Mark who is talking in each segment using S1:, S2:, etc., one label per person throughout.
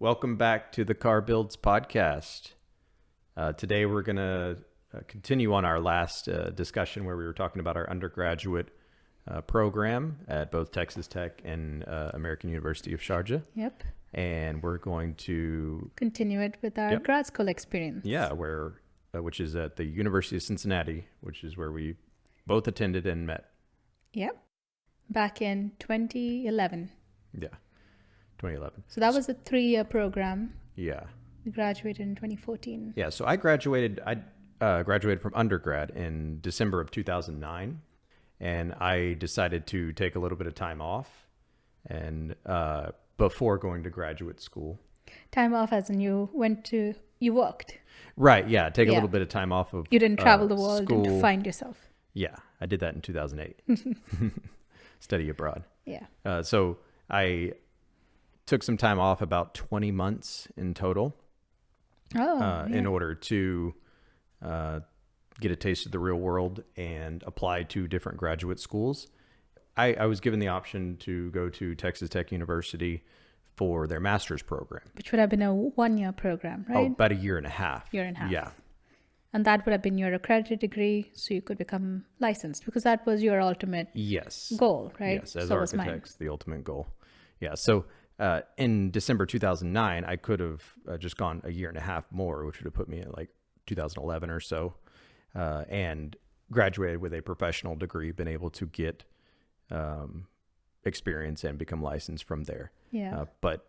S1: Welcome back to the Carr Builds podcast. Today we're going to continue on our last discussion where we were talking about our undergraduate program at both Texas Tech and American University of Sharjah.
S2: Yep.
S1: And we're going to
S2: continue it with our grad school experience.
S1: Yeah, which is at the University of Cincinnati, which is where we both attended and met.
S2: Yep. Back in 2011.
S1: Yeah. 2011.
S2: So that was a 3-year program.
S1: Yeah.
S2: We graduated in 2014.
S1: Yeah. So I graduated from undergrad in December of 2009, and I decided to take a little bit of time off and before going to graduate school.
S2: Time off as in you worked.
S1: Right. Yeah. Take a little bit of time off of
S2: You didn't travel the world
S1: school.
S2: and find yourself.
S1: Yeah. I did that in 2008. Study abroad.
S2: Yeah.
S1: So I took some time off, about 20 months in total, in order to get a taste of the real world and apply to different graduate schools. I was given the option to go to Texas Tech University for their master's program.
S2: Which would have been a 1-year program, right?
S1: Oh, about a year and a half. Yeah.
S2: And that would have been your accredited degree, so you could become licensed, because that was your ultimate goal, right?
S1: Yes, as architects, the ultimate goal. Yeah, so in December 2009, I could have just gone a year and a half more, which would have put me at like 2011 or so, and graduated with a professional degree, been able to get experience and become licensed from there.
S2: Yeah.
S1: But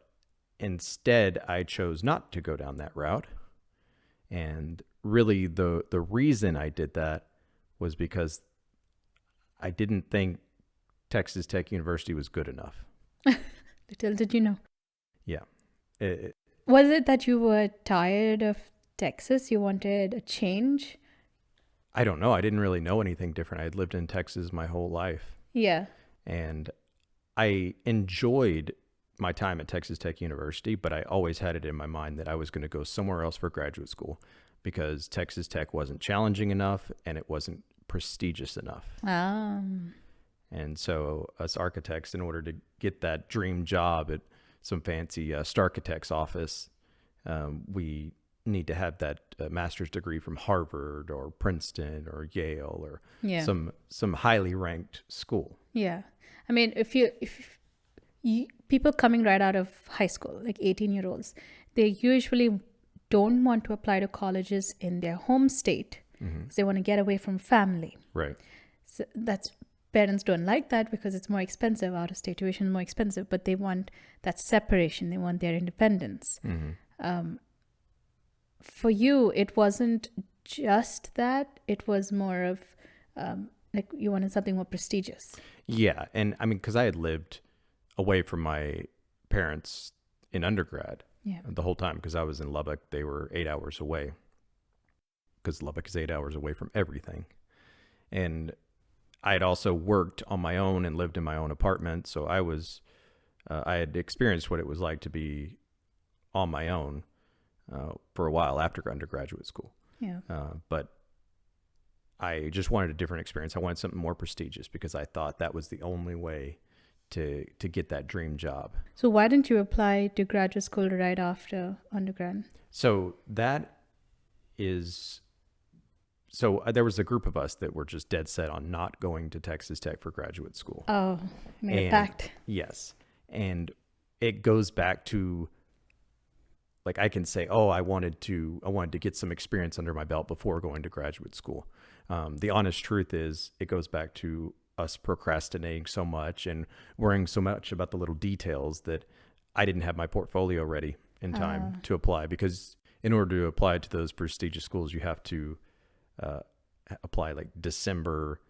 S1: instead, I chose not to go down that route. And really, the reason I did that was because I didn't think Texas Tech University was good enough.
S2: Little did you know.
S1: Yeah.
S2: Was it that you were tired of Texas? You wanted a change?
S1: I don't know. I didn't really know anything different. I had lived in Texas my whole life.
S2: Yeah.
S1: And I enjoyed my time at Texas Tech University, but I always had it in my mind that I was going to go somewhere else for graduate school because Texas Tech wasn't challenging enough and it wasn't prestigious enough. And so us architects, in order to get that dream job at some fancy Starchitect's office, we need to have that master's degree from Harvard or Princeton or Yale or some highly ranked school.
S2: Yeah. I mean, if people coming right out of high school, like 18-year-olds, they usually don't want to apply to colleges in their home state because they want to get away from family.
S1: Right.
S2: So parents don't like that because it's more expensive. Out of state tuition is more expensive, but they want that separation. They want their independence. For you, it wasn't just that. It was more of like you wanted something more prestigious.
S1: Yeah. And I mean, because I had lived away from my parents in undergrad the whole time, because I was in Lubbock. They were 8 hours away, because Lubbock is 8 hours away from everything. And I had also worked on my own and lived in my own apartment. So I had experienced what it was like to be on my own for a while after undergraduate school.
S2: Yeah.
S1: But I just wanted a different experience. I wanted something more prestigious because I thought that was the only way to get that dream job.
S2: So why didn't you apply to graduate school right after undergrad?
S1: So there was a group of us that were just dead set on not going to Texas Tech for graduate school.
S2: Oh, made a pact.
S1: Yes. And it goes back to, like, I can say, I wanted to get some experience under my belt before going to graduate school. The honest truth is it goes back to us procrastinating so much and worrying so much about the little details that I didn't have my portfolio ready in time to apply, because in order to apply to those prestigious schools, you have to apply like December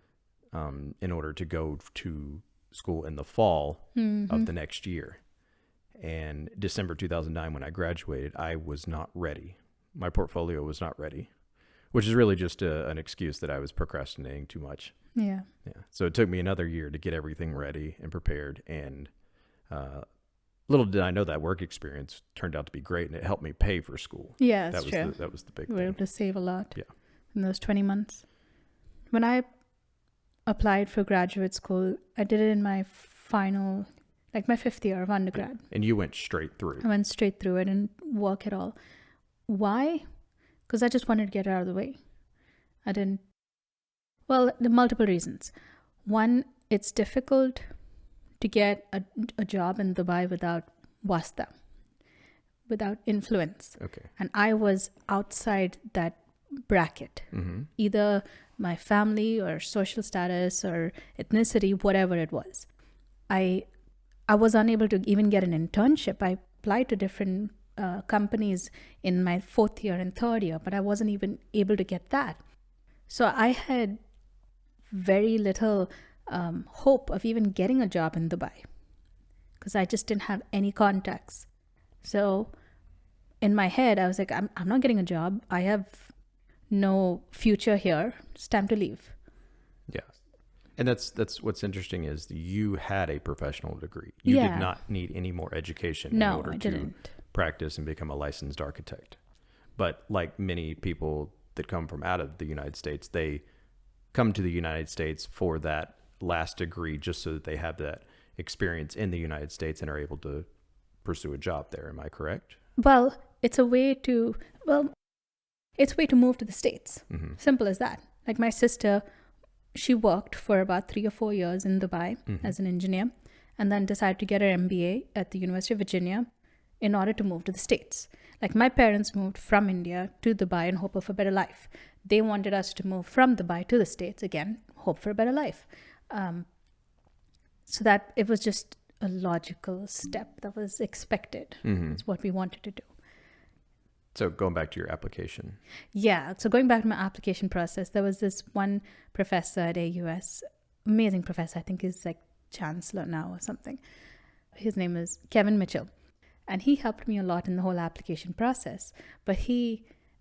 S1: in order to go to school in the fall of the next year. And December 2009, when I graduated, I was not ready. My portfolio was not ready, which is really just an excuse that I was procrastinating too much.
S2: Yeah.
S1: So it took me another year to get everything ready and prepared. And little did I know that work experience turned out to be great, and it helped me pay for school.
S2: Yeah, that's true.
S1: That was the big
S2: thing.
S1: You
S2: were able to save a lot.
S1: Yeah.
S2: In those 20 months. When I applied for graduate school, I did it in my final, like my 5th year of undergrad.
S1: And you went straight through.
S2: I went straight through it and work at all. Why? Because I just wanted to get it out of the way. I didn't. Well, there are multiple reasons. One, it's difficult to get a job in Dubai without wasta, without influence.
S1: Okay.
S2: And I was outside that bracket. Either my family or social status or ethnicity, whatever it was. I was unable to even get an internship. I applied to different companies in my 4th year and 3rd year, but I wasn't even able to get that. So I had very little hope of even getting a job in Dubai because I just didn't have any contacts. So in my head, I was like, I'm not getting a job. I have no future here. It's time to leave.
S1: Yeah. And that's what's interesting is you had a professional degree. You did not need any more education in order to practice and become a licensed architect. But like many people that come from out of the United States, they come to the United States for that last degree just so that they have that experience in the United States and are able to pursue a job there. Am I correct?
S2: Well, it's a way to move to the States. Simple as that. Like my sister, she worked for about 3 or 4 years in Dubai as an engineer and then decided to get her MBA at the University of Virginia in order to move to the States. Like my parents moved from India to Dubai in hope of a better life. They wanted us to move from Dubai to the States, again, hope for a better life. So that it was just a logical step that was expected. It's what we wanted to do.
S1: So going back to your application.
S2: Yeah. So going back to my application process, there was this one professor at AUS, amazing professor. I think he's like chancellor now or something. His name is Kevin Mitchell. And he helped me a lot in the whole application process. But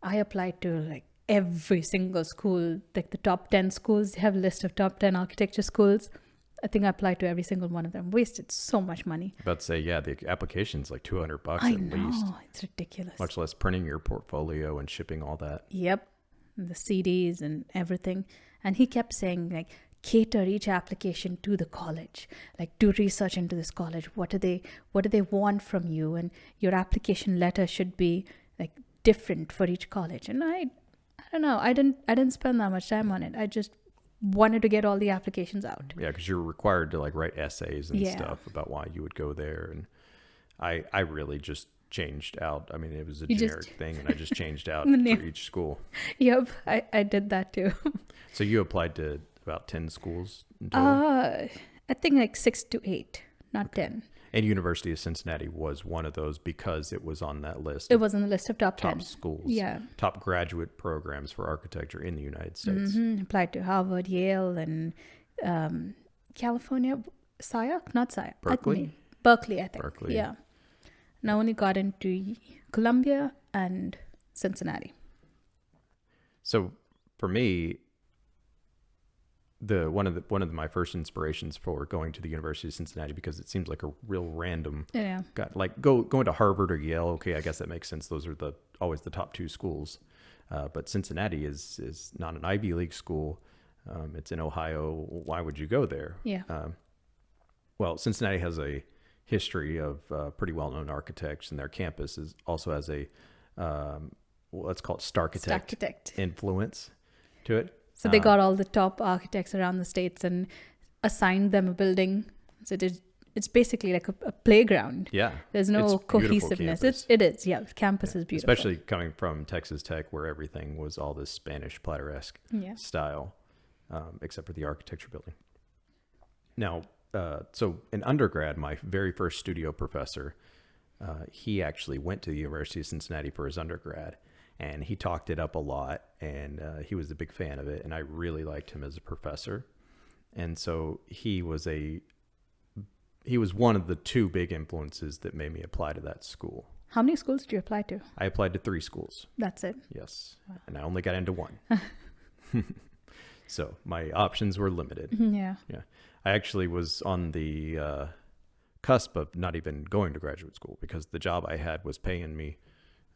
S2: I applied to like every single school, like the top 10 schools. They have a list of top 10 architecture schools. I think I applied to every single one of them. Wasted so much money.
S1: About to say, yeah, the application's like $200
S2: I
S1: at
S2: know,
S1: least.
S2: it's ridiculous.
S1: Much less printing your portfolio and shipping all that.
S2: Yep. And the CDs and everything. And he kept saying like, cater each application to the college. Like do research into this college. What do they want from you? And your application letter should be like different for each college. And I don't know. I didn't spend that much time on it. I just wanted to get all the applications out.
S1: Yeah, because you're required to like write essays and stuff about why you would go there. And I really just changed out. I mean, it was a generic thing, and I just changed out for each school.
S2: Yep, I did that too.
S1: So you applied to about 10 schools in total?
S2: I think like 6 to 8, not 10.
S1: And University of Cincinnati was one of those because it was on that list.
S2: It was on the list of top 10
S1: schools.
S2: Yeah.
S1: Top graduate programs for architecture in the United States.
S2: Applied to Harvard, Yale, and California, Berkeley, I think.
S1: Berkeley.
S2: Yeah. And I only got into Columbia and Cincinnati.
S1: So for me, one of my first inspirations for going to the University of Cincinnati, because it seems like a real random like going to Harvard or Yale. Okay, I guess that makes sense. Those are always the top 2 schools. But Cincinnati is not an Ivy League school. It's in Ohio. Why would you go there?
S2: Yeah.
S1: Well, Cincinnati has a history of pretty well-known architects, and their campus also has a let's call it Starchitect influence to it.
S2: So they got all the top architects around the States and assigned them a building. So it's basically like a playground.
S1: Yeah.
S2: There's no cohesiveness. It is. Yeah. The campus is beautiful.
S1: Especially coming from Texas Tech, where everything was all this Spanish plateresque style, except for the architecture building. Now, so in undergrad, my very first studio professor, he actually went to the University of Cincinnati for his undergrad. And he talked it up a lot, and he was a big fan of it, and I really liked him as a professor. And so he was one of the 2 big influences that made me apply to that school.
S2: How many schools did you apply to?
S1: I applied to 3 schools.
S2: That's it?
S1: Yes. Wow. And I only got into 1. So my options were limited.
S2: Yeah.
S1: Yeah. I actually was on the cusp of not even going to graduate school, because the job I had was paying me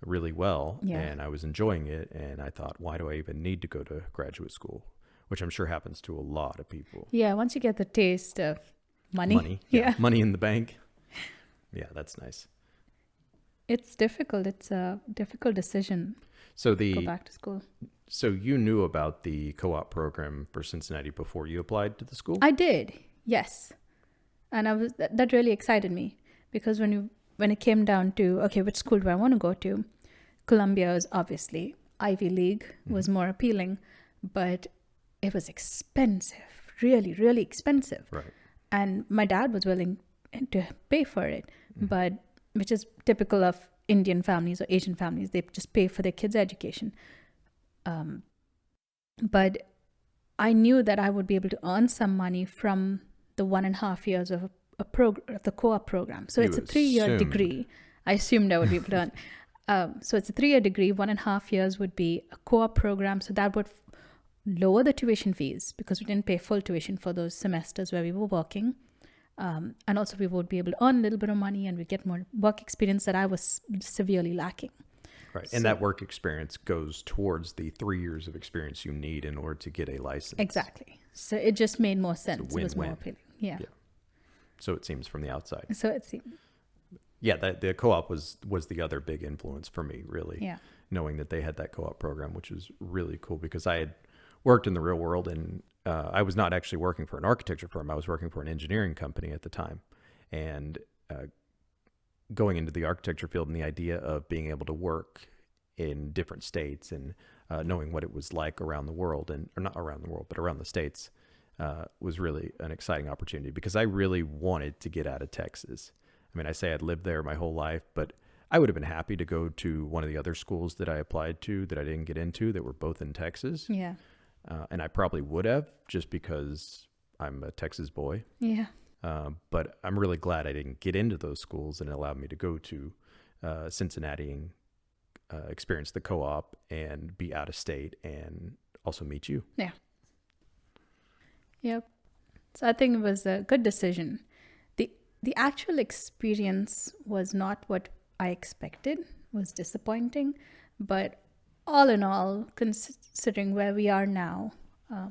S1: really well, and I was enjoying it, and I thought, why do I even need to go to graduate school? Which I'm sure happens to a lot of people.
S2: Yeah, once you get the taste of money
S1: money in the bank. Yeah, that's nice.
S2: It's difficult. It's a difficult decision
S1: So
S2: to go back to school.
S1: So you knew about the co-op program for Cincinnati before you applied to the school?
S2: I did, yes. And that really excited me, because when it came down to, okay, which school do I want to go to? Columbia is obviously, Ivy League was more appealing, but it was expensive, really, really expensive.
S1: Right.
S2: And my dad was willing to pay for it, but which is typical of Indian families or Asian families. They just pay for their kids' education. But I knew that I would be able to earn some money from the 1.5 years of the co-op program. So it's a 3-year degree. I assumed I would be able to earn. So it's a 3-year degree. 1.5 years would be a co-op program. So that would lower the tuition fees, because we didn't pay full tuition for those semesters where we were working. And also we would be able to earn a little bit of money, and we get more work experience that I was severely lacking.
S1: Right. And that work experience goes towards the 3 years of experience you need in order to get a license.
S2: Exactly. So it just made more sense.
S1: It
S2: was more appealing. Yeah.
S1: So it seems from the outside.
S2: So it seemed.
S1: Yeah, the co-op was the other big influence for me, really.
S2: Yeah.
S1: Knowing that they had that co-op program, which was really cool, because I had worked in the real world, and I was not actually working for an architecture firm. I was working for an engineering company at the time. And going into the architecture field, and the idea of being able to work in different states, and knowing what it was like around the world, or not around the world, but around the states, was really an exciting opportunity, because I really wanted to get out of Texas. I mean, I say I'd lived there my whole life, but I would have been happy to go to one of the other schools that I applied to that I didn't get into, that were both in Texas.
S2: Yeah.
S1: And I probably would have, just because I'm a Texas boy.
S2: Yeah.
S1: But I'm really glad I didn't get into those schools, and it allowed me to go to Cincinnati and experience the co-op and be out of state, and also meet you.
S2: Yeah. Yep. So I think it was a good decision. The actual experience was not what I expected, was disappointing, but all in all, considering where we are now, I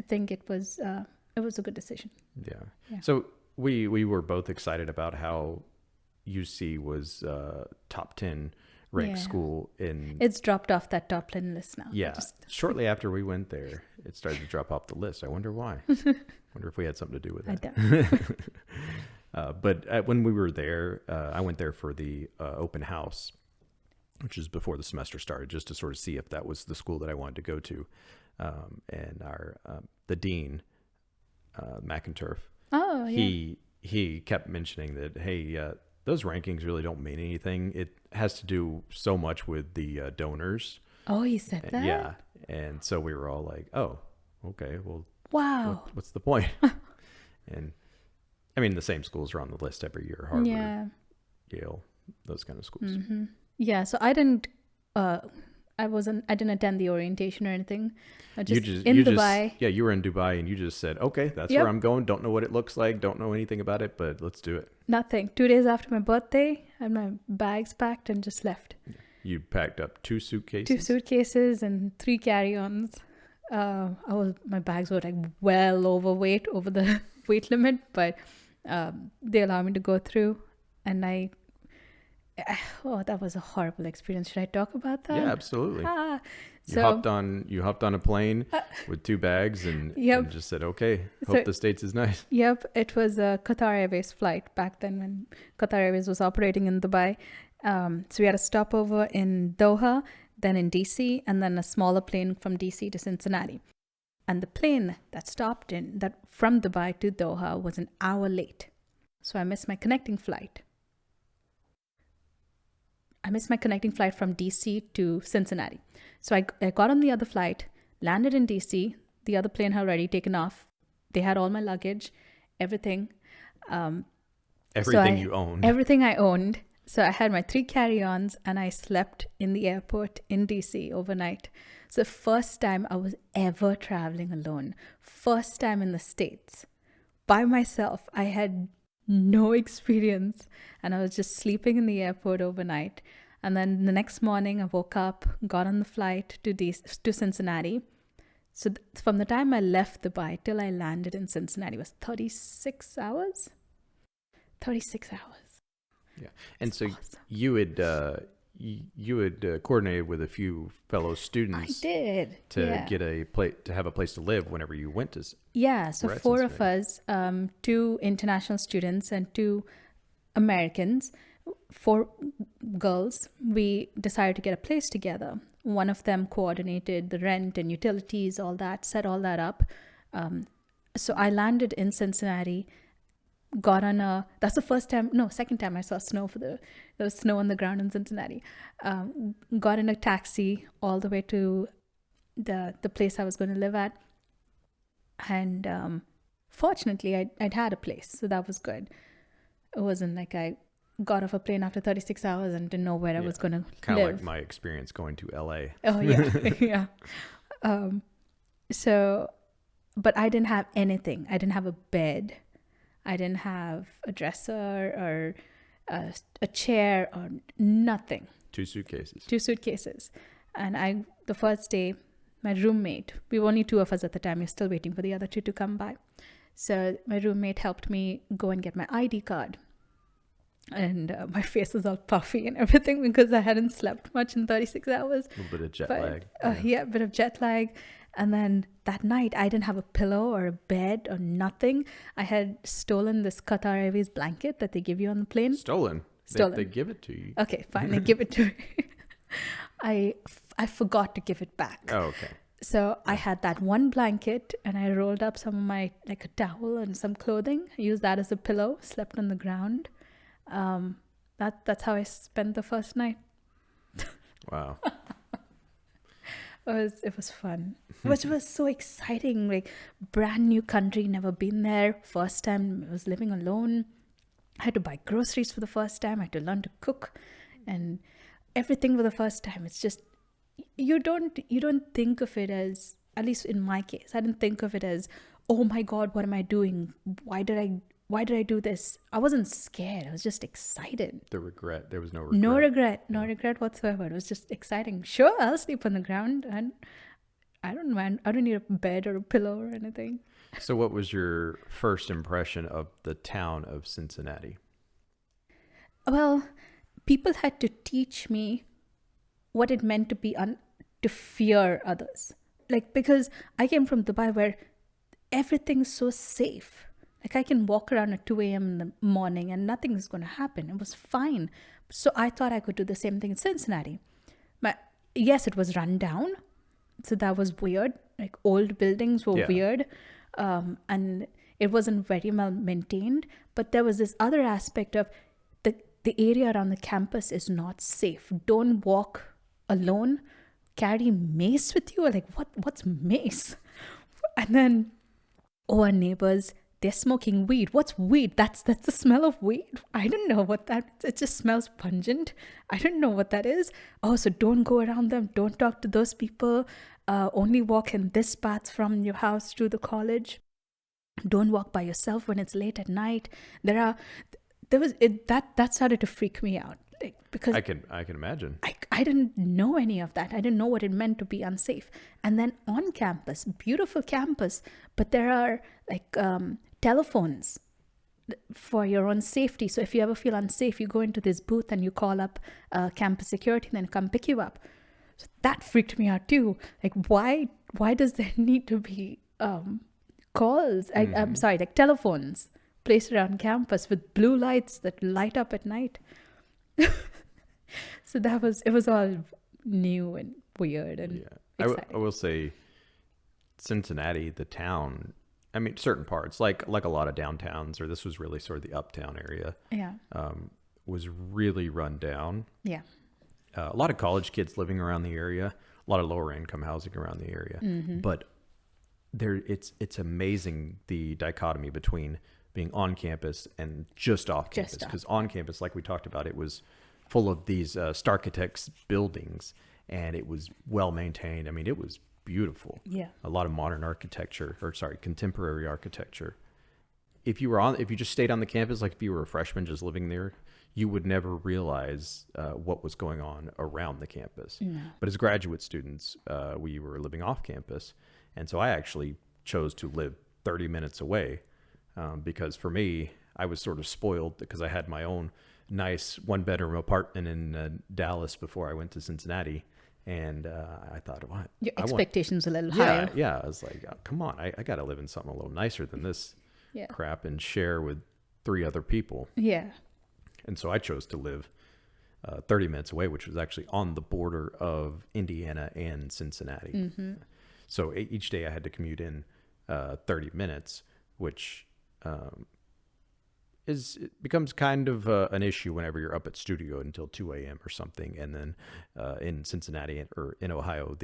S2: think it was a good decision.
S1: Yeah. So we were both excited about how UC was top 10 ranked school in.
S2: It's dropped off that top 10 list now.
S1: Yeah. Shortly after we went there, it started to drop off the list. I wonder why. Wonder if we had something to do with that.
S2: I don't.
S1: But when we were there, I went there for the open house, which is before the semester started, just to sort of see if that was the school that I wanted to go to. And the dean, McInturf, he kept mentioning that, hey, those rankings really don't mean anything. It has to do so much with the donors.
S2: Oh, he said that?
S1: Yeah. And so we were all like, oh, okay, well,
S2: wow.
S1: What's the point? And I mean, the same schools are on the list every year: Harvard, Yale, those kind of schools.
S2: Mm-hmm. Yeah. So I didn't attend the orientation or anything. Dubai.
S1: Yeah, you were in Dubai, and you just said, okay, that's where I'm going. Don't know what it looks like. Don't know anything about it, but let's do it.
S2: Nothing. 2 days after my birthday, I had my bags packed and just left.
S1: You packed up 2 suitcases?
S2: 2 suitcases and 3 carry-ons. My bags were like well overweight, over the weight limit, but they allowed me to go through, and that was a horrible experience. Should I talk about that?
S1: Yeah, absolutely. You hopped on a plane with 2 bags and just said, okay, hope the States is nice. Yep.
S2: It was a Qatar Airways flight back then, when Qatar Airways was operating in Dubai. So we had a stopover in Doha, then in DC, and then a smaller plane from DC to Cincinnati. And the plane that stopped from Dubai to Doha was an hour late. So I missed my connecting flight. From DC to Cincinnati. So I got on the other flight, landed in DC. The other plane had already taken off. They had all my luggage, everything.
S1: Everything you owned.
S2: Everything I owned. So I had my 3 carry-ons, and I slept in the airport in DC overnight. So the first time I was ever traveling alone. First time in the States. By myself. I had no experience, and I was just sleeping in the airport overnight. And then the next morning I woke up, got on the flight to Cincinnati. So from the time I left Dubai till I landed in Cincinnati was 36 hours. 36 hours.
S1: Yeah. And
S2: It's
S1: so
S2: awesome.
S1: you had coordinated with a few fellow
S2: I
S1: students
S2: did.
S1: to
S2: Yeah.
S1: get to have a place to live whenever you went to
S2: Yeah. So
S1: we're at
S2: 4 of
S1: Cincinnati.
S2: us, 2 international students and 2 Americans, 4 girls, we decided to get a place together. One of them coordinated the rent and utilities, all that, set all that up. So I landed in Cincinnati, got on that's the second time I saw snow there was snow on the ground in Cincinnati. Got in a taxi all the way to the place I was going to live at. And fortunately, I'd had a place, so that was good. It wasn't like I got off a plane after 36 hours and didn't know where I was going to
S1: Kind of
S2: live.
S1: like my experience going to LA.
S2: Oh, yeah. Yeah. So, but I didn't have anything. I didn't have a bed. I didn't have a dresser or a chair or nothing.
S1: 2 suitcases.
S2: 2 suitcases. And the first day, my roommate, we were only 2 of us at the time. We're still waiting for the other 2 to come by. So my roommate helped me go and get my ID card. And my face was all puffy and everything because I hadn't slept much in 36 hours.
S1: A little bit of jet lag.
S2: Yeah, a bit of jet lag. And then that night, I didn't have a pillow or a bed or nothing. I had stolen this Qatar Airways blanket that they give you on the plane.
S1: Stolen.
S2: Stolen.
S1: They give it to you.
S2: Okay, fine. They give it to me. I forgot to give it back.
S1: Oh, okay.
S2: So I had that one blanket and I rolled up some of my, like a towel and some clothing. I used that as a pillow, slept on the ground. That's how I spent the first night.
S1: Wow.
S2: It was fun. Which was so exciting. Like, brand new country, never been there. First time I was living alone. I had to buy groceries for the first time. I had to learn to cook and everything for the first time. It's just, you don't think of it as, at least in my case, I didn't think of it as, oh my God, what am I doing? Why did I do this? I wasn't scared. I was just excited.
S1: There was no regret.
S2: No regret whatsoever. It was just exciting. Sure, I'll sleep on the ground, and I don't mind. I don't need a bed or a pillow or anything.
S1: So what was your first impression of the town of Cincinnati?
S2: Well, people had to teach me what it meant to be to fear others. Like, because I came from Dubai where everything's so safe. Like, I can walk around at 2 a.m. in the morning and nothing is going to happen. It was fine. So I thought I could do the same thing in Cincinnati. But yes, it was run down. So that was weird. Like, old buildings were weird. And it wasn't very well maintained. But there was this other aspect of the area around the campus is not safe. Don't walk alone. Carry mace with you. Like, what's mace? And then, our neighbors, they're smoking weed. What's weed? That's the smell of weed. I don't know what that is. It just smells pungent. I don't know what that is. Oh, so don't go around them. Don't talk to those people. Only walk in this path from your house to the college. Don't walk by yourself when it's late at night. That started to freak me out. Like, because
S1: I can imagine.
S2: I didn't know any of that. I didn't know what it meant to be unsafe. And then on campus, beautiful campus, but there are like telephones for your own safety. So if you ever feel unsafe, you go into this booth and you call up campus security and then come pick you up. So that freaked me out too. Like, why does there need to be calls? I'm sorry, like telephones placed around campus with blue lights that light up at night. So it was all new and weird and exciting.
S1: I will say Cincinnati, the town, I mean, certain parts, like a lot of downtowns, or this was really sort of the uptown area, was really run down.
S2: Yeah.
S1: A lot of college kids living around the area, a lot of lower income housing around the area. But it's amazing the dichotomy between being on campus and just off campus. Because on campus, like we talked about, it was full of these Starkitects buildings, and it was well maintained. I mean, it was beautiful.
S2: Yeah.
S1: A lot of modern contemporary architecture. If you just stayed on the campus, like if you were a freshman just living there, you would never realize what was going on around the campus.
S2: No.
S1: But as graduate students, we were living off campus. And so I actually chose to live 30 minutes away because for me, I was sort of spoiled because I had my own nice 1-bedroom apartment in Dallas before I went to Cincinnati. And I thought, what?
S2: Your expectations a little higher.
S1: Yeah. I was like, oh, come on, I got to live in something a little nicer than this crap and share with 3 other people.
S2: Yeah.
S1: And so I chose to live 30 minutes away, which was actually on the border of Indiana and Cincinnati.
S2: Mm-hmm.
S1: So each day I had to commute in 30 minutes, which it becomes kind of an issue whenever you're up at studio until 2 a.m. or something. And then in Cincinnati or in Ohio,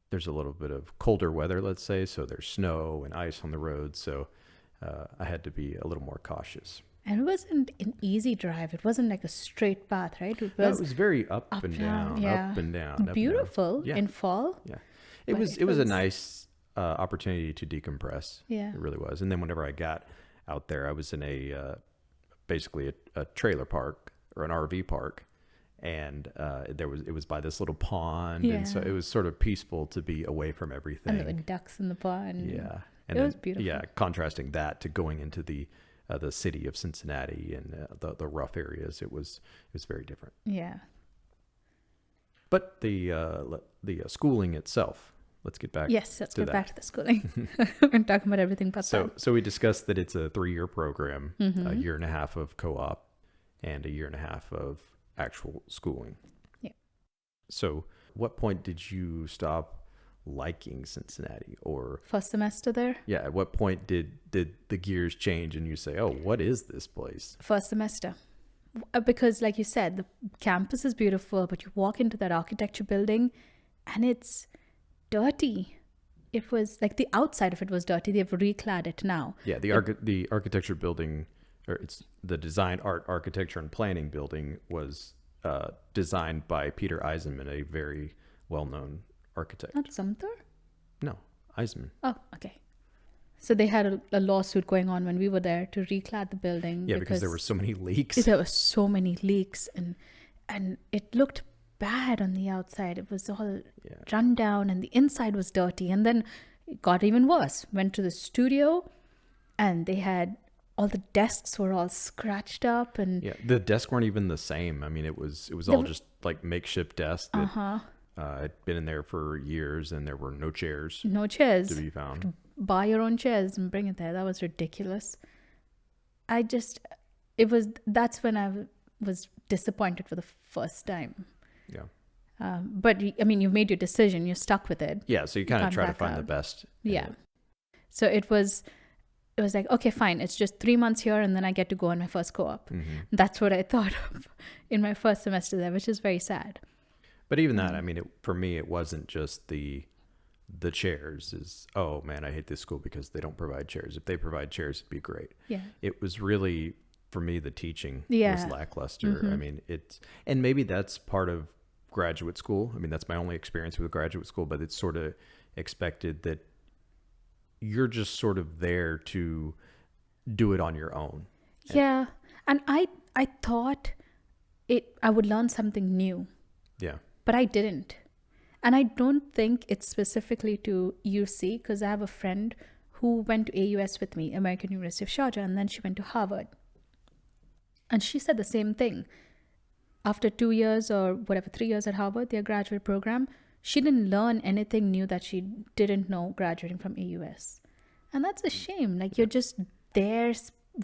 S1: there's a little bit of colder weather, let's say. So there's snow and ice on the road. So I had to be a little more cautious.
S2: And it wasn't an easy drive. It wasn't like a straight path, right? It
S1: was very up and down,
S2: yeah.
S1: up and down.
S2: Beautiful in fall.
S1: Yeah. It was a nice opportunity to decompress.
S2: Yeah.
S1: It really was. And then whenever I got out there, I was in basically a trailer park or an RV park. And it was by this little pond.
S2: Yeah.
S1: And so it was sort of peaceful to be away from everything.
S2: And there were ducks in the pond.
S1: Yeah.
S2: And it was beautiful.
S1: Yeah. Contrasting that to going into the city of Cincinnati and the rough areas, it was very different.
S2: Yeah.
S1: But the schooling itself, let's get back.
S2: Yes, let's get back to the schooling. We're talking about everything but that.
S1: So we discussed that it's a 3-year program, a year and a half of co-op, and a year and a half of actual schooling.
S2: Yeah.
S1: So, what point did you stop liking Cincinnati, or
S2: first semester there?
S1: Yeah, at what point did the gears change and you say, oh, what is this place?
S2: First semester. Because like you said, the campus is beautiful, but you walk into that architecture building and it's dirty. It was like the outside of it was dirty. They've reclad it now.
S1: Yeah, the architecture building, or it's the design, art, architecture, and planning building was designed by Peter Eisenman, a very well-known architect.
S2: Not Sumter?
S1: No, Eisenman.
S2: Oh, okay. So they had a lawsuit going on when we were there to reclad the building.
S1: Yeah, because there were so many leaks.
S2: There were so many leaks, and it looked bad on the outside. It was all run down, and the inside was dirty. And then it got even worse. Went to the studio, and they had all the desks were all scratched up, and
S1: the desks weren't even the same. I mean, it was all just like makeshift desks that I'd been in there for years, and there were no chairs to be found.
S2: Buy your own chairs and bring it there. That was ridiculous. That's when I was disappointed for the first time.
S1: Yeah.
S2: But I mean, you've made your decision. You're stuck with it.
S1: Yeah. So you kind of try to find the best.
S2: Yeah. So it was like, okay, fine. It's just 3 months here, and then I get to go on my first co-op. Mm-hmm. That's what I thought of in my first semester there, which is very sad.
S1: But even that, I mean, for me, it wasn't just the chairs. Oh man, I hate this school because they don't provide chairs. If they provide chairs, it'd be great.
S2: Yeah.
S1: It was really, for me, the teaching was lackluster. Mm-hmm. I mean, and maybe that's part of graduate school. I mean, that's my only experience with graduate school, but it's sort of expected that you're just sort of there to do it on your own.
S2: Yeah. And I thought I would learn something new.
S1: Yeah.
S2: But I didn't. And I don't think it's specifically to UC, because I have a friend who went to AUS with me, American University of Sharjah, and then she went to Harvard. And she said the same thing. After 2 years or 3 years at Harvard, their graduate program, she didn't learn anything new that she didn't know graduating from AUS. And that's a shame. Like, you're just there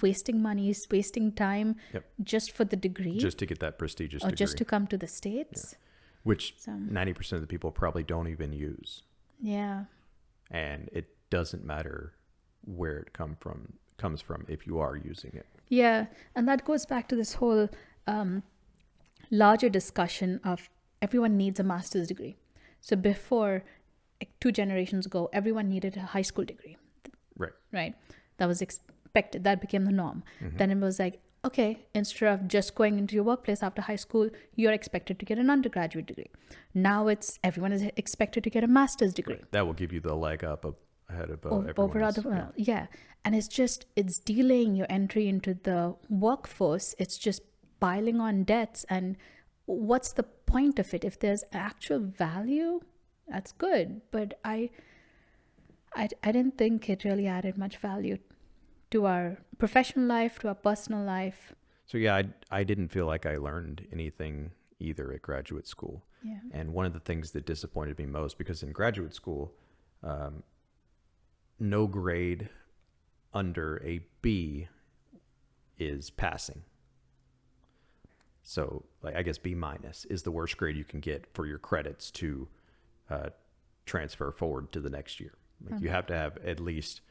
S2: wasting money, wasting time just for the degree.
S1: Just to get that prestigious degree.
S2: Or just to come to the States.
S1: Yeah. Which 90% of the people probably don't even use.
S2: Yeah.
S1: And it doesn't matter where it comes from if you are using it.
S2: Yeah. And that goes back to this whole larger discussion of everyone needs a master's degree. So before, 2 generations ago, everyone needed a high school degree. Right. That was expected. That became the norm. Mm-hmm. Then it was like, okay, instead of just going into your workplace after high school, you're expected to get an undergraduate degree. Now everyone is expected to get a master's degree.
S1: Right. That will give you the leg up ahead of everyone else.
S2: Yeah. And it's delaying your entry into the workforce. It's just piling on debts. And what's the point of it? If there's actual value, that's good. But I didn't think it really added much value to our professional life, to our personal life.
S1: So yeah, I didn't feel like I learned anything either at graduate school.
S2: Yeah.
S1: And one of the things that disappointed me most, because in graduate school, no grade under a B is passing. So like, I guess B minus is the worst grade you can get for your credits to transfer forward to the next year. Like you have to have at least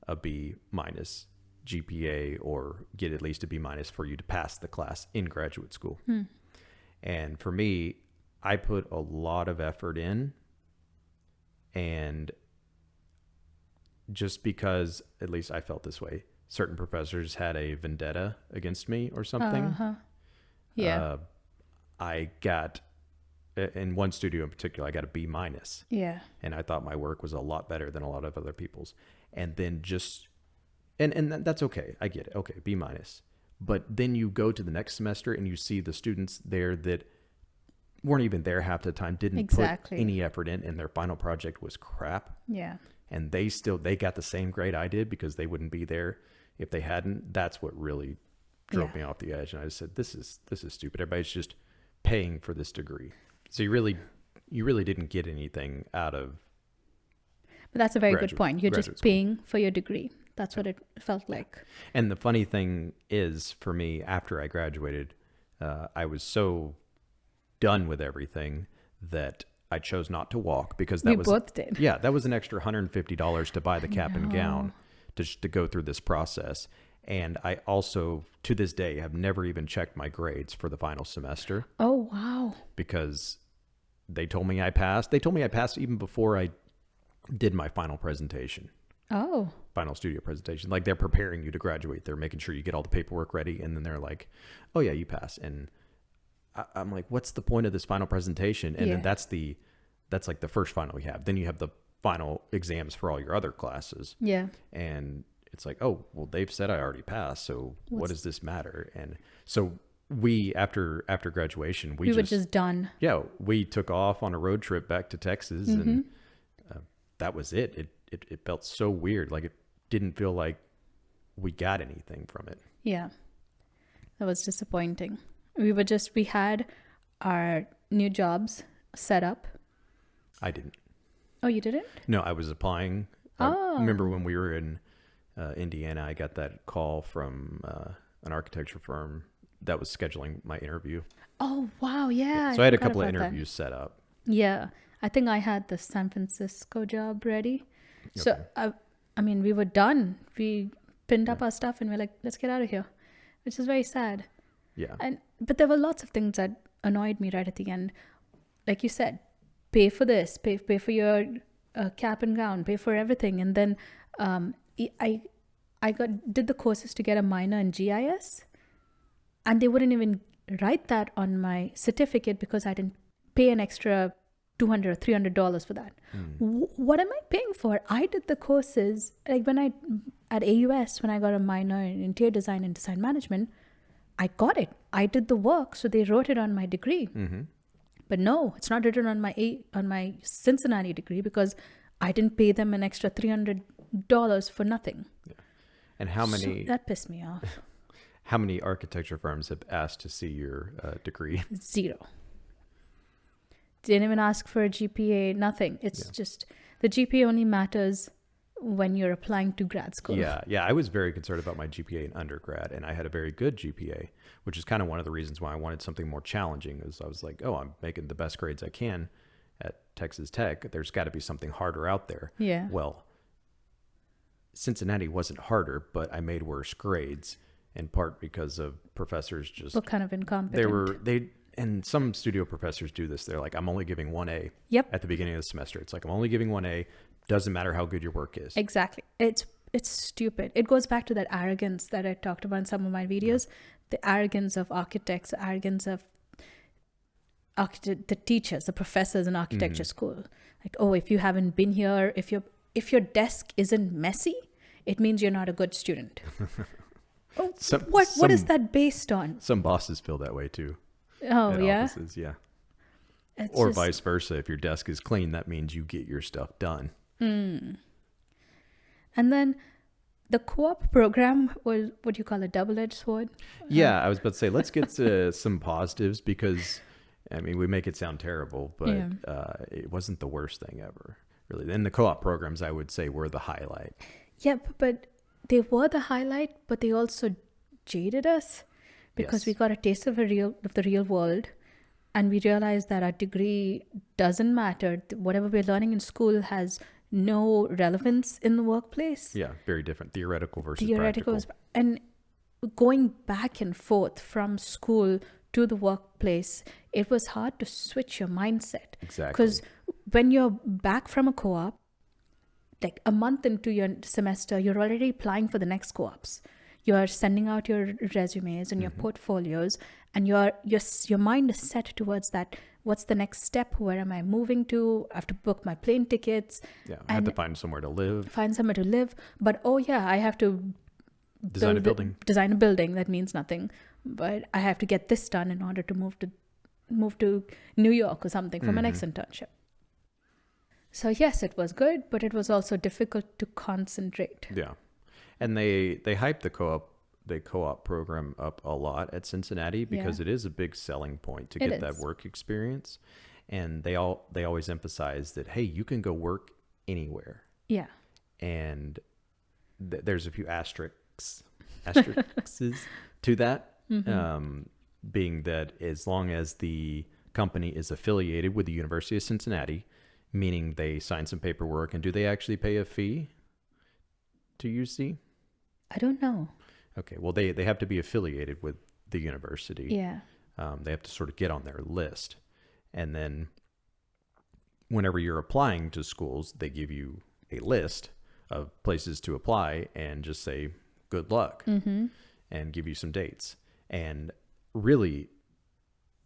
S1: a B minus GPA or get at least a B minus for you to pass the class in graduate school. And for me, I put a lot of effort in, and just because, at least I felt this way, certain professors had a vendetta against me or something.
S2: Yeah.
S1: I got, in one studio in particular, I got a B minus.
S2: Yeah.
S1: And I thought my work was a lot better than a lot of other people's. And then just, and that's okay. I get it. Okay, B minus. But then you go to the next semester and you see the students there that weren't even there half the time, didn't put any effort in, and their final project was crap.
S2: Yeah.
S1: And they got the same grade I did because they wouldn't be there if they hadn't. That's what really drove me off the edge. And I just said, this is stupid. Everybody's just paying for this degree. So you really didn't get anything out of.
S2: But that's a very good point. You're just paying for your degree. That's what it felt like.
S1: And the funny thing is, for me, after I graduated, I was so done with everything that I chose not to walk, because that was,
S2: both did.
S1: Yeah, that was an extra $150 to buy the cap and gown to go through this process. And I also, to this day, have never even checked my grades for the final semester.
S2: Oh, wow.
S1: Because they told me I passed. They told me I passed even before I did my final presentation.
S2: Oh.
S1: Final studio presentation. Like, they're preparing you to graduate. They're making sure you get all the paperwork ready. And then they're like, oh yeah, you pass. And I'm like, what's the point of this final presentation? And then that's like the first final you have. Then you have the final exams for all your other classes.
S2: Yeah.
S1: And it's like, oh, well, they've said I already passed. So what does this matter? And so we, after graduation, we
S2: were just done.
S1: Yeah. We took off on a road trip back to Texas, and that was it. It felt so weird. Like, it didn't feel like we got anything from it.
S2: Yeah. That was disappointing. We had our new jobs set up.
S1: I didn't.
S2: Oh, you didn't?
S1: No, I was applying. I remember when we were in Indiana, I got that call from an architecture firm that was scheduling my interview.
S2: Oh, wow. Yeah.
S1: So I had a couple of interviews set up.
S2: Yeah. I think I had the San Francisco job ready. Okay. So, I mean, we were done. We pinned up our stuff and we're like, let's get out of here, which is very sad.
S1: Yeah.
S2: But there were lots of things that annoyed me right at the end. Like you said, pay for this, pay for your cap and gown, pay for everything. And then I did the courses to get a minor in GIS, and they wouldn't even write that on my certificate because I didn't pay an extra $200 or $300 for that. What am I paying for? I did the courses, like at AUS, when I got a minor in interior design and design management, I got it. I did the work, so they wrote it on my degree. But no, it's not written on my Cincinnati degree because I didn't pay them an extra $300 for nothing.
S1: Yeah. And how many?
S2: So that pissed me off.
S1: How many architecture firms have asked to see your degree?
S2: 0. Didn't even ask for a GPA. Nothing. It's just the GPA only matters when you're applying to grad school.
S1: Yeah. I was very concerned about my GPA in undergrad, and I had a very good GPA, which is kind of one of the reasons why I wanted something more challenging. Is I was like, oh, I'm making the best grades I can at Texas Tech. There's got to be something harder out there. Yeah. Well, Cincinnati wasn't harder, but I made worse grades, in part because of professors just.
S2: What kind of incompetent?
S1: And some studio professors do this. They're like, I'm only giving 1A at the beginning of the semester. It's like, I'm only giving 1A. Doesn't matter how good your work is.
S2: Exactly. It's stupid. It goes back to that arrogance that I talked about in some of my videos. The arrogance of architects, the arrogance of the teachers, the professors in architecture school. Like, oh, if you haven't been here, if your desk isn't messy, it means you're not a good student. What is that based on?
S1: Some bosses feel that way too.
S2: Oh, yeah?
S1: Offices, yeah. Or vice versa. If your desk is clean, that means you get your stuff done.
S2: And then The co-op program was what you call a double-edged sword.
S1: Yeah, I was about to say, let's get to some positives because, I mean, we make it sound terrible, but it wasn't the worst thing ever, really. And the co-op programs, I would say, were the highlight.
S2: Yeah, but they were the highlight, but they also jaded us because we got a taste of the real world, and we realized that our degree doesn't matter. Whatever we're learning in school has no relevance in the workplace.
S1: Yeah, very different. Theoretical versus practical.
S2: And going back and forth from school to the workplace, it was hard to switch your mindset.
S1: Exactly.
S2: Because when you're back from a co-op, like a month into your semester, you're already applying for the next co-ops. You're sending out your resumes and your portfolios, and your mind is set towards that. What's the next step? Where am I moving to? I have to book my plane tickets.
S1: Yeah, I have to find somewhere to live.
S2: But I have to
S1: design a building.
S2: Design a building. That means nothing. But I have to get this done in order to move to New York or something for my next internship. So yes, it was good, but it was also difficult to concentrate.
S1: Yeah. And they hype the co-op program up a lot at Cincinnati because it is a big selling point to get that work experience. And they always emphasize that, hey, you can go work anywhere.
S2: Yeah.
S1: And there's a few asterisks to that, being that as long as the company is affiliated with the University of Cincinnati, meaning they sign some paperwork, and do they actually pay a fee to UC?
S2: I don't know.
S1: Okay, well, they have to be affiliated with the university.
S2: Yeah.
S1: They have to sort of get on their list. And then whenever you're applying to schools, they give you a list of places to apply and just say, good luck, and give you some dates. And really,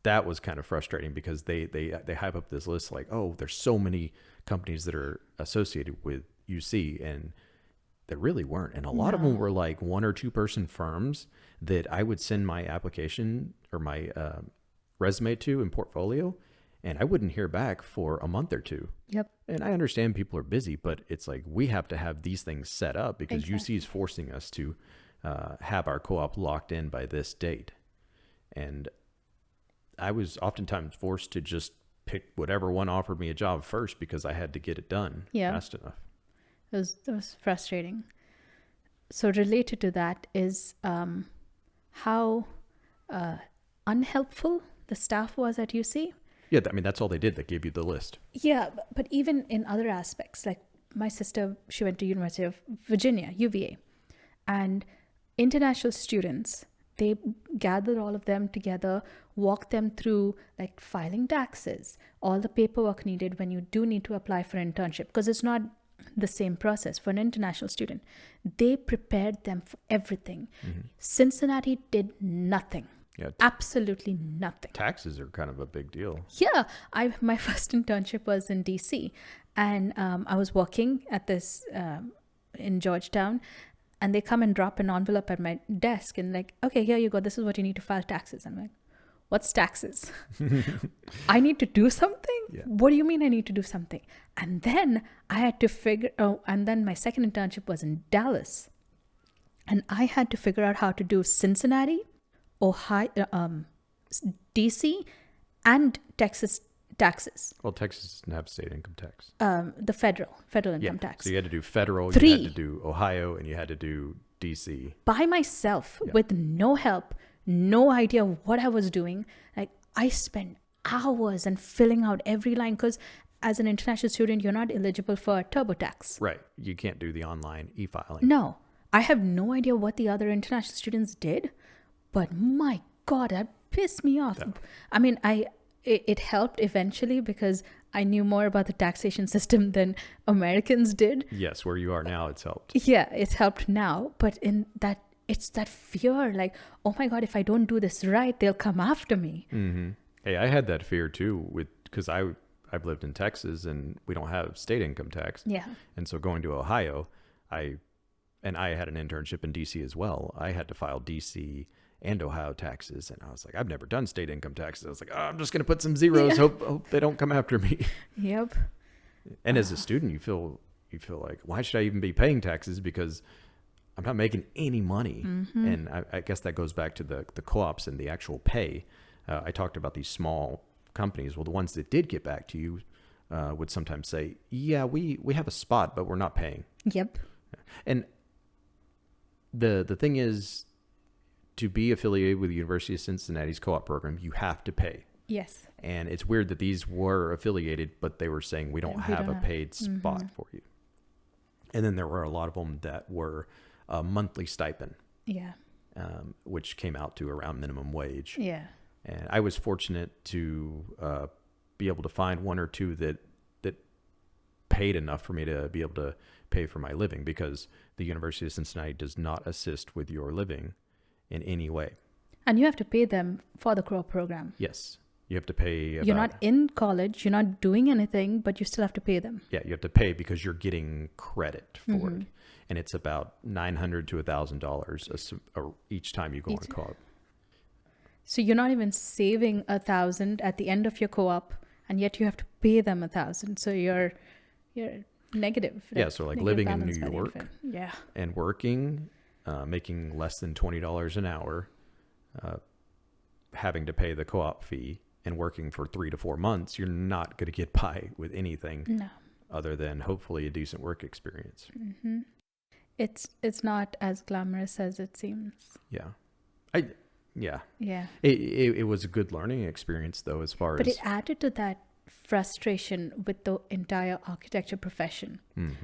S1: that was kind of frustrating because they hype up this list like, oh, there's so many companies that are associated with UC, and there really weren't. And a lot of them were like 1 or 2 person firms that I would send my application or my resume to and portfolio, and I wouldn't hear back for a month or 2.
S2: Yep.
S1: And I understand people are busy, but it's like we have to have these things set up because UC is forcing us to have our co-op locked in by this date. And I was oftentimes forced to just pick whatever one offered me a job first because I had to get it done fast enough.
S2: It was frustrating. So related to that is how unhelpful the staff was at UC.
S1: Yeah, I mean, that's all they did. They gave you the list.
S2: Yeah, but even in other aspects, like my sister, she went to University of Virginia, UVA, and international students, they gathered all of them together, walked them through like filing taxes, all the paperwork needed when you do need to apply for an internship, because it's not the same process for an international student. They prepared them for everything. Cincinnati did nothing.
S1: Yeah,
S2: absolutely nothing.
S1: Taxes are kind of a big deal.
S2: Yeah, my first internship was in DC, and I was working at this in Georgetown, and they come and drop an envelope at my desk and like, okay, here you go. This is what you need to file taxes. I'm like, what's taxes? I need to do something?
S1: Yeah.
S2: What do you mean I need to do something? And then I had to and then my second internship was in Dallas, and I had to figure out how to do Cincinnati, Ohio, DC, and Texas taxes.
S1: Well, Texas doesn't have state income tax.
S2: The federal income tax.
S1: So you had to do federal,
S2: 3.
S1: you had to do Ohio, and you had to do DC.
S2: By myself, with no help, no idea what I was doing. Like, I spent hours and filling out every line, because as an international student, you're not eligible for TurboTax.
S1: Right. You can't do the online e-filing.
S2: No. I have no idea what the other international students did, but my God, that pissed me off. Yeah. I mean, it helped eventually because I knew more about the taxation system than Americans did.
S1: Yes, where you are now, it's helped.
S2: Yeah, it's helped now. But it's that fear, like, oh my God, if I don't do this right, they'll come after me.
S1: Mm-hmm. Hey, I had that fear too, because I've lived in Texas and we don't have state income tax.
S2: Yeah.
S1: And so going to Ohio, I had an internship in DC as well. I had to file DC and Ohio taxes, and I was like, I've never done state income taxes. I was like, oh, I'm just going to put some zeros. Hope they don't come after me.
S2: Yep.
S1: And as a student, you feel like, why should I even be paying taxes? Because I'm not making any money. And I guess that goes back to the co-ops and the actual pay. I talked about these small companies. Well, the ones that did get back to you would sometimes say, yeah, we have a spot, but we're not paying.
S2: Yep.
S1: And the thing is, to be affiliated with the University of Cincinnati's co-op program, you have to pay.
S2: Yes.
S1: And it's weird that these were affiliated, but they were saying we don't have a paid spot for you. And then there were a lot of them that were a monthly stipend.
S2: Yeah.
S1: Which came out to around minimum wage.
S2: Yeah.
S1: And I was fortunate to be able to find one or two that paid enough for me to be able to pay for my living, because the University of Cincinnati does not assist with your living in any way.
S2: And you have to pay them for the co-op program.
S1: Yes. You have to pay.
S2: You're not in college. You're not doing anything, but you still have to pay them.
S1: Yeah, you have to pay because you're getting credit for it. And it's about $900 to $1,000 each time you go on co-op.
S2: So you're not even saving $1,000 at the end of your co-op, and yet you have to pay them $1,000. So you're negative.
S1: Yeah, so like living in New
S2: balance
S1: York
S2: yeah,
S1: and working, making less than $20 an hour, having to pay the co-op fee, and working for 3 to 4 months, you're not going to get by with anything other than hopefully a decent work experience.
S2: It's not as glamorous as it seems.
S1: Yeah. Yeah.
S2: Yeah.
S1: It was a good learning experience, though, as far as...
S2: But it added to that frustration with the entire architecture profession.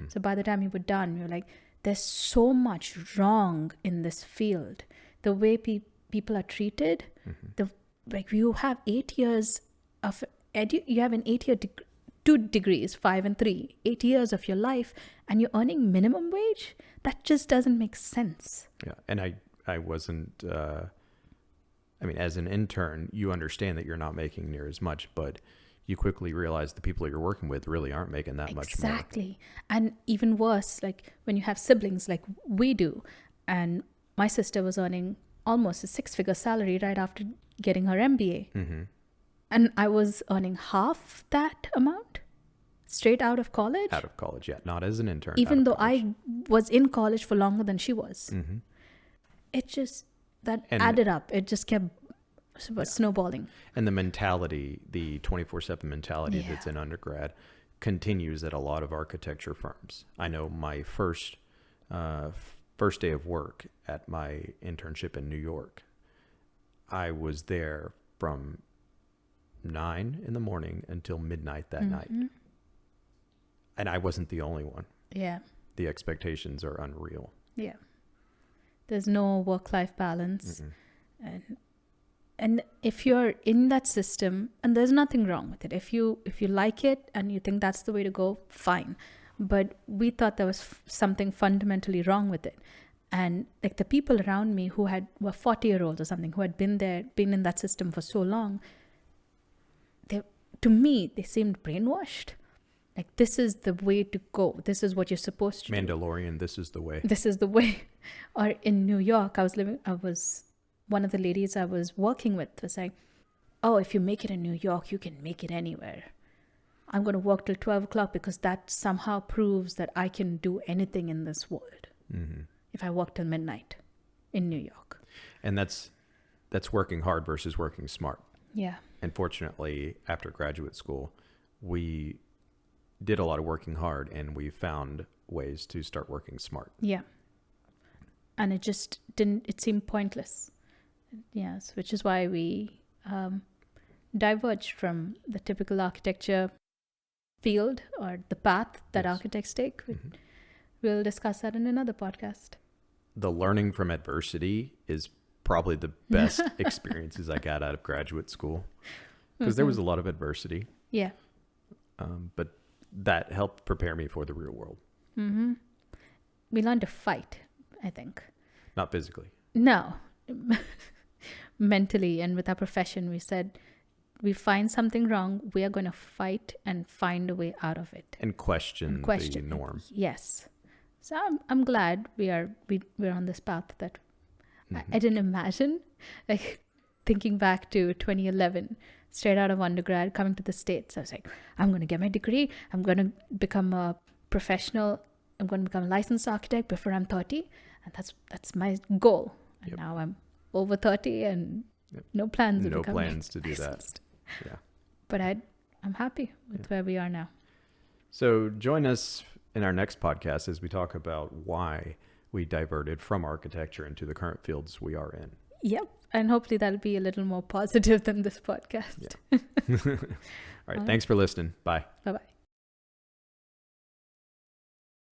S2: So by the time you were done, you're like, there's so much wrong in this field. The way people are treated, like you have 8 years of you have an 8-year 2 degrees, 5 and 3, 8 years of your life, and you're earning minimum wage. That just doesn't make sense.
S1: Yeah, and I wasn't. I mean, as an intern, you understand that you're not making near as much, but you quickly realize the people you're working with really aren't making that much more.
S2: Exactly, and even worse, like when you have siblings, like we do, and my sister was earning almost a 6-figure salary right after getting her MBA. And I was earning half that amount straight out of college.
S1: Out of college, yeah. Not as an intern.
S2: Even though I was in college for longer than she was. It just, added up. It just kept snowballing.
S1: And the mentality, the 24/7 mentality that's in undergrad continues at a lot of architecture firms. I know my first day of work at my internship in New York, I was there from 9 in the morning until midnight that night. And I wasn't the only one.
S2: Yeah.
S1: The expectations are unreal.
S2: Yeah. There's no work-life balance. And if you're in that system, and there's nothing wrong with it. If you like it and you think that's the way to go, fine. But we thought there was something fundamentally wrong with it. And like the people around me who were 40-year-olds or something, who had been in that system for so long, to me, they seemed brainwashed. Like, this is the way to go. This is what you're supposed to do.
S1: Mandalorian, this is the way.
S2: This is the way. Or in New York, one of the ladies I was working with was like, oh, if you make it in New York, you can make it anywhere. I'm going to work till 12 o'clock because that somehow proves that I can do anything in this world. If I work till midnight in New York.
S1: And that's working hard versus working smart.
S2: Yeah.
S1: And fortunately, after graduate school, we did a lot of working hard, and we found ways to start working smart.
S2: Yeah. And it seemed pointless. Yes, which is why we diverged from the typical architecture field or the path that architects take. We'll discuss that in another podcast.
S1: The learning from adversity is probably the best experiences I got out of graduate school, because there was a lot of adversity.
S2: Yeah.
S1: But that helped prepare me for the real world.
S2: We learned to fight, I think.
S1: Not physically.
S2: No. Mentally, and with our profession, we said, we find something wrong, we are going to fight and find a way out of it.
S1: And question the norm.
S2: Yes. So I'm glad we're on this path that I didn't imagine. Like, thinking back to 2011, straight out of undergrad, coming to the States, I was like, I'm going to get my degree. I'm going to become a professional. I'm going to become a licensed architect before I'm 30. And that's my goal. And
S1: Yep.
S2: now I'm over 30 and no plans of
S1: No
S2: becoming
S1: plans to do that.
S2: licensed.
S1: Yeah.
S2: But I'm happy with where we are now.
S1: So join us in our next podcast as we talk about why we diverted from architecture into the current fields we are in.
S2: Yep. And hopefully that'll be a little more positive than this podcast.
S1: Yeah. All right. Thanks for listening. Bye.
S2: Bye-bye.